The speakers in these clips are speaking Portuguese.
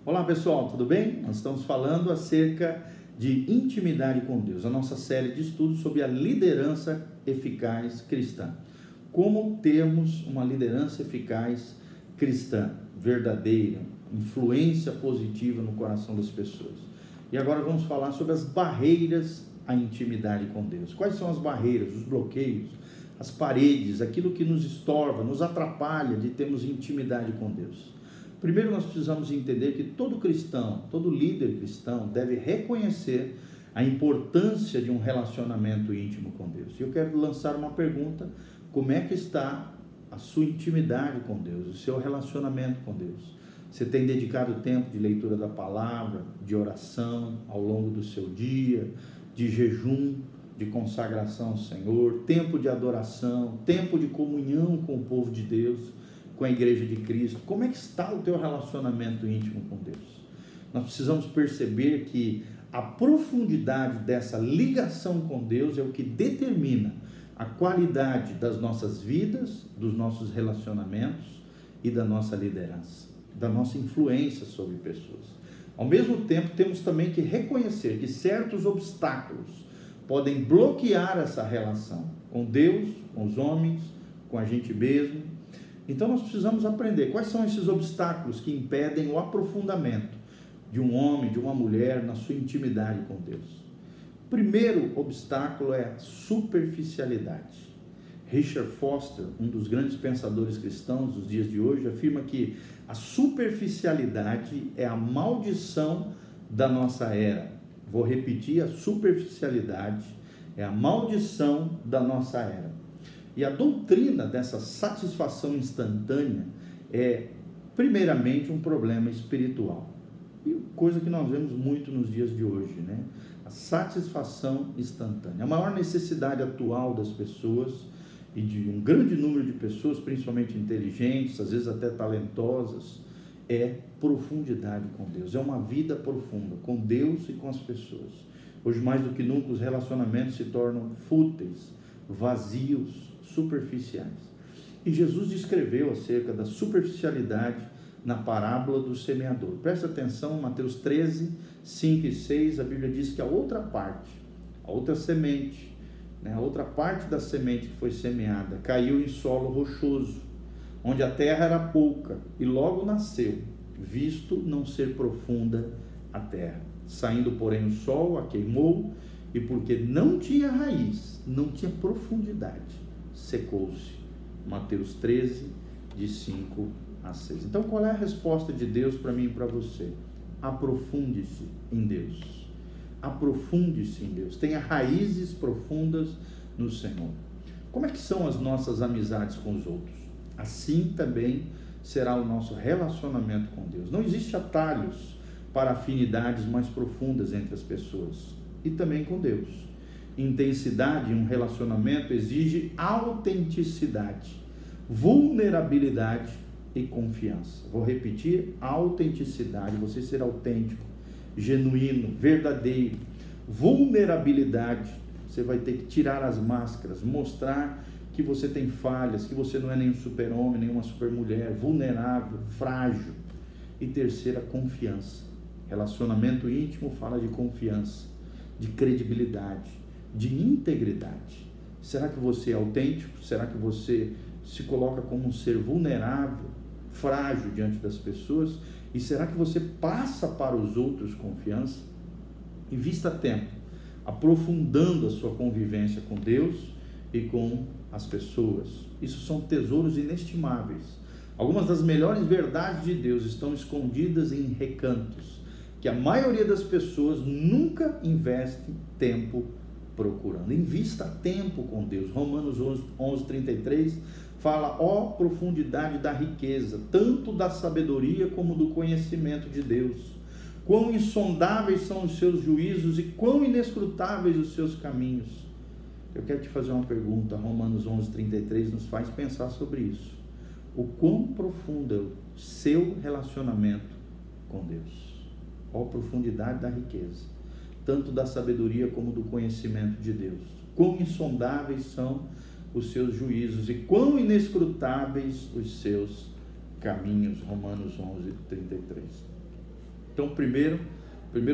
Olá pessoal, tudo bem? Nós estamos falando acerca de intimidade com Deus, a nossa série de estudos sobre a liderança eficaz cristã. Como termos uma liderança eficaz cristã, verdadeira, influência positiva no coração das pessoas. E agora vamos falar sobre as barreiras à intimidade com Deus. Quais são as barreiras, os bloqueios, as paredes, aquilo que nos estorva, nos atrapalha de termos intimidade com Deus? Primeiro nós precisamos entender que todo cristão, todo líder cristão deve reconhecer a importância de um relacionamento íntimo com Deus. E eu quero lançar uma pergunta: como é que está a sua intimidade com Deus, o seu relacionamento com Deus? Você tem dedicado tempo de leitura da palavra, de oração ao longo do seu dia, de jejum, de consagração ao Senhor, tempo de adoração, tempo de comunhão com o povo de Deus, com a igreja de Cristo? Como é que está o teu relacionamento íntimo com Deus? Nós precisamos perceber que a profundidade dessa ligação com Deus é o que determina a qualidade das nossas vidas, dos nossos relacionamentos e da nossa liderança, da nossa influência sobre pessoas. Ao mesmo tempo, temos também que reconhecer que certos obstáculos podem bloquear essa relação com Deus, com os homens, com a gente mesmo. Então nós precisamos aprender quais são esses obstáculos que impedem o aprofundamento de um homem, de uma mulher na sua intimidade com Deus. O primeiro obstáculo é a superficialidade. Richard Foster, um dos grandes pensadores cristãos dos dias de hoje, afirma que a superficialidade é a maldição da nossa era. Vou repetir: a superficialidade é a maldição da nossa era. E a doutrina dessa satisfação instantânea é, primeiramente, um problema espiritual. E coisa que nós vemos muito nos dias de hoje, né? A satisfação instantânea. A maior necessidade atual das pessoas, e de um grande número de pessoas, principalmente inteligentes, às vezes até talentosas, é profundidade com Deus. É uma vida profunda com Deus e com as pessoas. Hoje, mais do que nunca, os relacionamentos se tornam fúteis, vazios, superficiais. E Jesus descreveu acerca da superficialidade na parábola do semeador. Presta atenção, Mateus 13, 5 e 6, a Bíblia diz que a outra parte, a outra semente, a outra parte da semente que foi semeada, caiu em solo rochoso, onde a terra era pouca, e logo nasceu, visto não ser profunda a terra. Saindo, porém, o sol a queimou, e porque não tinha raiz, não tinha profundidade, secou-se. Mateus 13, de 5 a 6. Então, qual é a resposta de Deus para mim e para você? Aprofunde-se em Deus. Aprofunde-se em Deus. Tenha raízes profundas no Senhor. Como é que são as nossas amizades com os outros? Assim também será o nosso relacionamento com Deus. Não existe atalhos para afinidades mais profundas entre as pessoas e também com Deus. Intensidade em um relacionamento exige autenticidade, vulnerabilidade e confiança. Vou repetir: autenticidade, você ser autêntico, genuíno, verdadeiro. Vulnerabilidade, você vai ter que tirar as máscaras, mostrar que você tem falhas, que você não é nem um super-homem, nem uma super-mulher, vulnerável, frágil. E terceira, confiança. Relacionamento íntimo fala de confiança, de credibilidade, de integridade. Será que você é autêntico? Será que você se coloca como um ser vulnerável, frágil diante das pessoas? E será que você passa para os outros confiança? Invista tempo aprofundando a sua convivência com Deus e com as pessoas. Isso são tesouros inestimáveis. Algumas das melhores verdades de Deus estão escondidas em recantos que a maioria das pessoas nunca investe tempo procurando. Invista tempo com Deus. Romanos 11, 33 fala: ó profundidade da riqueza, tanto da sabedoria como do conhecimento de Deus. Quão insondáveis são os seus juízos e quão inescrutáveis os seus caminhos. Eu quero te fazer uma pergunta. Romanos 11, 33 nos faz pensar sobre isso. O quão profundo é o seu relacionamento com Deus? Ó profundidade da riqueza, tanto da sabedoria como do conhecimento de Deus. Quão insondáveis são os seus juízos e quão inescrutáveis os seus caminhos. Romanos 11, 33. Então, o primeiro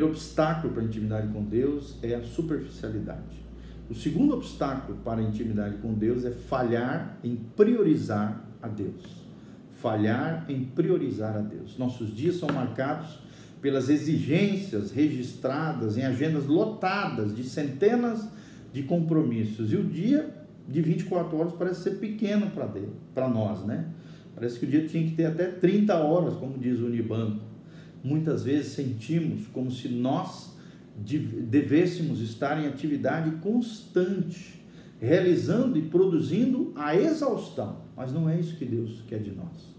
obstáculo para a intimidade com Deus é a superficialidade. O segundo obstáculo para a intimidade com Deus é falhar em priorizar a Deus. Falhar em priorizar a Deus. Nossos dias são marcados pelas exigências registradas em agendas lotadas de centenas de compromissos. E o dia de 24 horas parece ser pequeno para nós, né? Parece que o dia tinha que ter até 30 horas, como diz o Unibanco. Muitas vezes sentimos como se nós devêssemos estar em atividade constante, realizando e produzindo a exaustão, mas não é isso que Deus quer de nós.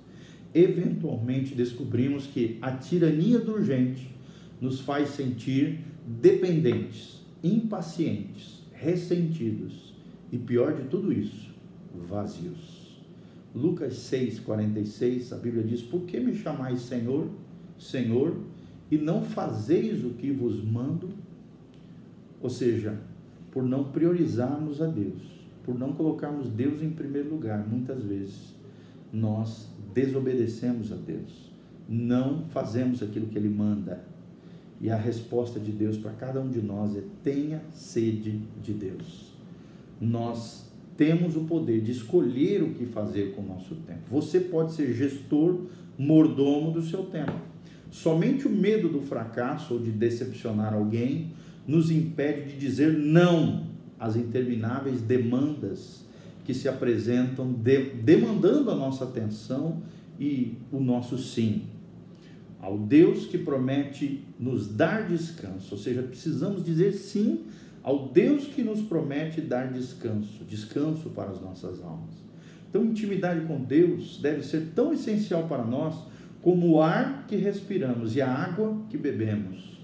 Eventualmente descobrimos que a tirania do urgente nos faz sentir dependentes, impacientes, ressentidos e, pior de tudo isso, vazios. Lucas 6,46, a Bíblia diz: por que me chamais Senhor, Senhor, e não fazeis o que vos mando? Ou seja, por não priorizarmos a Deus, por não colocarmos Deus em primeiro lugar, muitas vezes nós desobedecemos a Deus, não fazemos aquilo que Ele manda. E a resposta de Deus para cada um de nós é: tenha sede de Deus. Nós temos o poder de escolher o que fazer com o nosso tempo. Você pode ser gestor, mordomo do seu tempo. Somente o medo do fracasso ou de decepcionar alguém nos impede de dizer não às intermináveis demandas que se apresentam, demandando a nossa atenção e o nosso sim. Ao Deus que promete nos dar descanso, ou seja, precisamos dizer sim ao Deus que nos promete dar descanso para as nossas almas. Então, intimidade com Deus deve ser tão essencial para nós como o ar que respiramos e a água que bebemos.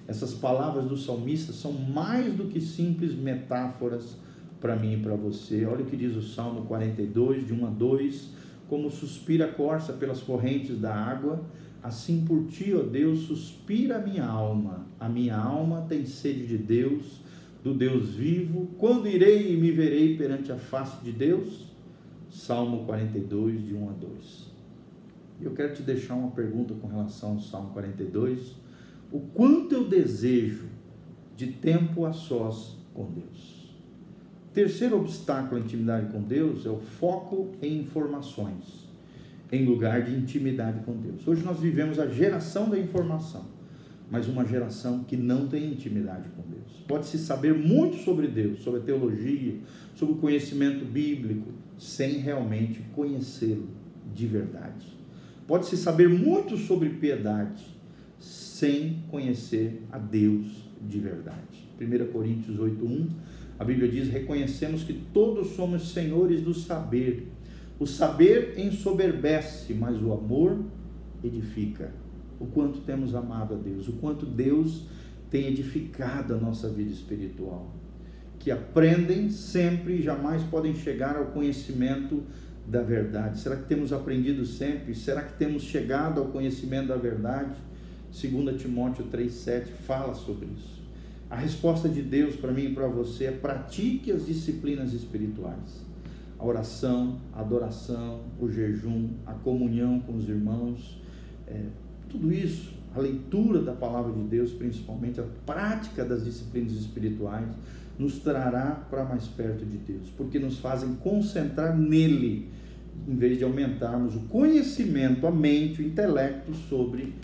Essas palavras do salmista são mais do que simples metáforas para mim e para você. Olha o que diz o Salmo 42, de 1 a 2: como suspira a corça pelas correntes da água, assim por ti, ó Deus, suspira a minha alma tem sede de Deus, do Deus vivo. Quando irei e me verei perante a face de Deus? Salmo 42, de 1 a 2. Eu quero te deixar uma pergunta com relação ao Salmo 42. O quanto eu desejo de tempo a sós com Deus? Terceiro obstáculo à intimidade com Deus é o foco em informações, em lugar de intimidade com Deus. Hoje nós vivemos a geração da informação, mas uma geração que não tem intimidade com Deus. Pode-se saber muito sobre Deus, sobre a teologia, sobre o conhecimento bíblico, sem realmente conhecê-lo de verdade. Pode-se saber muito sobre piedade, sem conhecer a Deus de verdade. 1 Coríntios 8:1, a Bíblia diz: reconhecemos que todos somos senhores do saber. O saber ensoberbece, mas o amor edifica. O quanto temos amado a Deus, o quanto Deus tem edificado a nossa vida espiritual. Que aprendem sempre e jamais podem chegar ao conhecimento da verdade. Será que temos aprendido sempre? Será que temos chegado ao conhecimento da verdade? 2 Timóteo 3,7 fala sobre isso. A resposta de Deus para mim e para você é: pratique as disciplinas espirituais. A oração, a adoração, o jejum, a comunhão com os irmãos, tudo isso, a leitura da palavra de Deus, principalmente a prática das disciplinas espirituais, nos trará para mais perto de Deus, porque nos fazem concentrar nele, em vez de aumentarmos o conhecimento, a mente, o intelecto sobre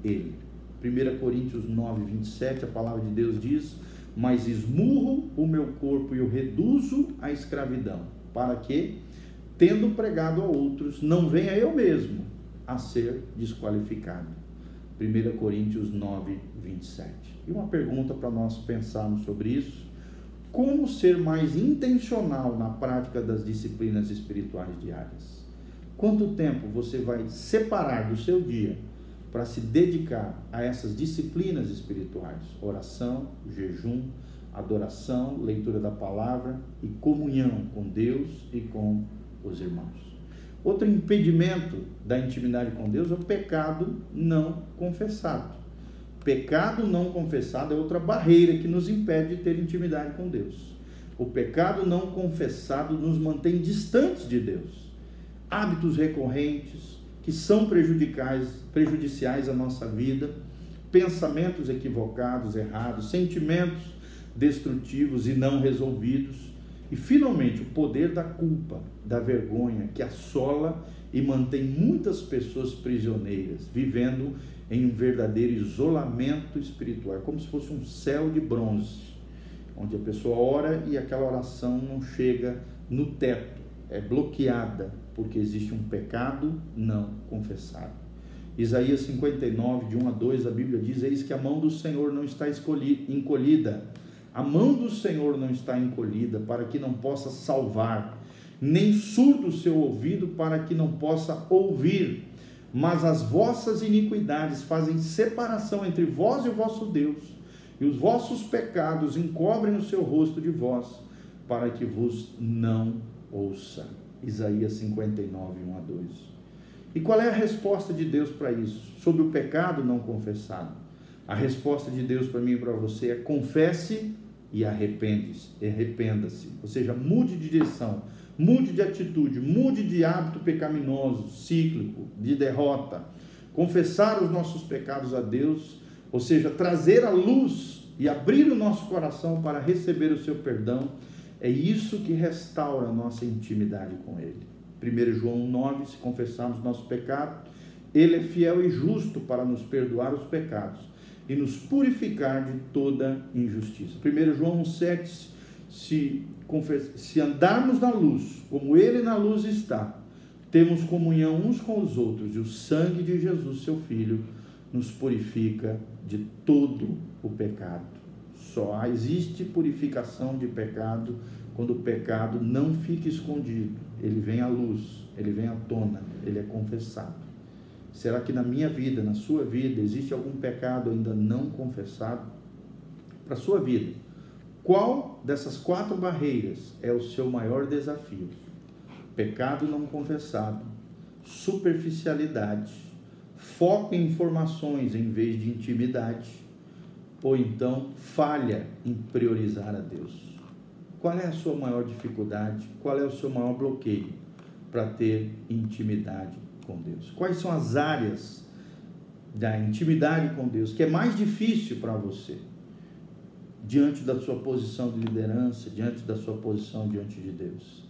ele. 1 Coríntios 9:27, a palavra de Deus diz: mas esmurro o meu corpo e o reduzo à escravidão, para que, tendo pregado a outros, não venha eu mesmo a ser desqualificado. 1 Coríntios 9:27. E uma pergunta para nós pensarmos sobre isso: como ser mais intencional na prática das disciplinas espirituais diárias? Quanto tempo você vai separar do seu dia para se dedicar a essas disciplinas espirituais? Oração, jejum, adoração, leitura da palavra e comunhão com Deus e com os irmãos. Outro impedimento da intimidade com Deus é o pecado não confessado. Pecado não confessado é outra barreira que nos impede de ter intimidade com Deus. O pecado não confessado nos mantém distantes de Deus. Hábitos recorrentes que são prejudiciais à nossa vida pensamentos equivocados, errados, sentimentos destrutivos e não resolvidos, e finalmente o poder da culpa, da vergonha, que assola e mantém muitas pessoas prisioneiras, vivendo em um verdadeiro isolamento espiritual. É como se fosse um céu de bronze, onde a pessoa ora e aquela oração não chega no teto, é bloqueada, porque existe um pecado não confessado. Isaías 59, de 1 a 2, a Bíblia diz: eis que a mão do Senhor não está encolhida, a mão do Senhor não está encolhida, para que não possa salvar, nem surdo o seu ouvido, para que não possa ouvir. Mas as vossas iniquidades fazem separação entre vós e o vosso Deus, e os vossos pecados encobrem o seu rosto de vós, para que vos não ouça. Isaías 59, 1 a 2. E qual é a resposta de Deus para isso? Sobre o pecado não confessado. A resposta de Deus para mim e para você é: confesse e arrependa-se. Ou seja, mude de direção, mude de atitude, mude de hábito pecaminoso, cíclico, de derrota. Confessar os nossos pecados a Deus, ou seja, trazer a luz e abrir o nosso coração para receber o seu perdão, é isso que restaura a nossa intimidade com Ele. 1 João 9, se confessarmos nosso pecado, Ele é fiel e justo para nos perdoar os pecados e nos purificar de toda injustiça. 1 João 7, se andarmos na luz, como Ele na luz está, temos comunhão uns com os outros, e o sangue de Jesus, seu Filho, nos purifica de todo o pecado. Só existe purificação de pecado quando o pecado não fica escondido, ele vem à luz, ele vem à tona, ele é confessado. Será que na minha vida, na sua vida, existe algum pecado ainda não confessado? Para a sua vida, qual dessas 4 barreiras é o seu maior desafio? Pecado não confessado, superficialidade, foco em informações em vez de intimidade, ou então falha em priorizar a Deus. Qual é a sua maior dificuldade? Qual é o seu maior bloqueio para ter intimidade com Deus? Quais são as áreas da intimidade com Deus que é mais difícil para você? Diante da sua posição de liderança, diante da sua posição diante de Deus.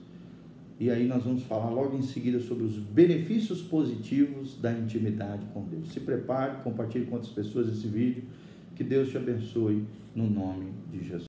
E aí nós vamos falar logo em seguida sobre os benefícios positivos da intimidade com Deus. Se prepare, compartilhe com outras pessoas esse vídeo. Que Deus te abençoe no nome de Jesus.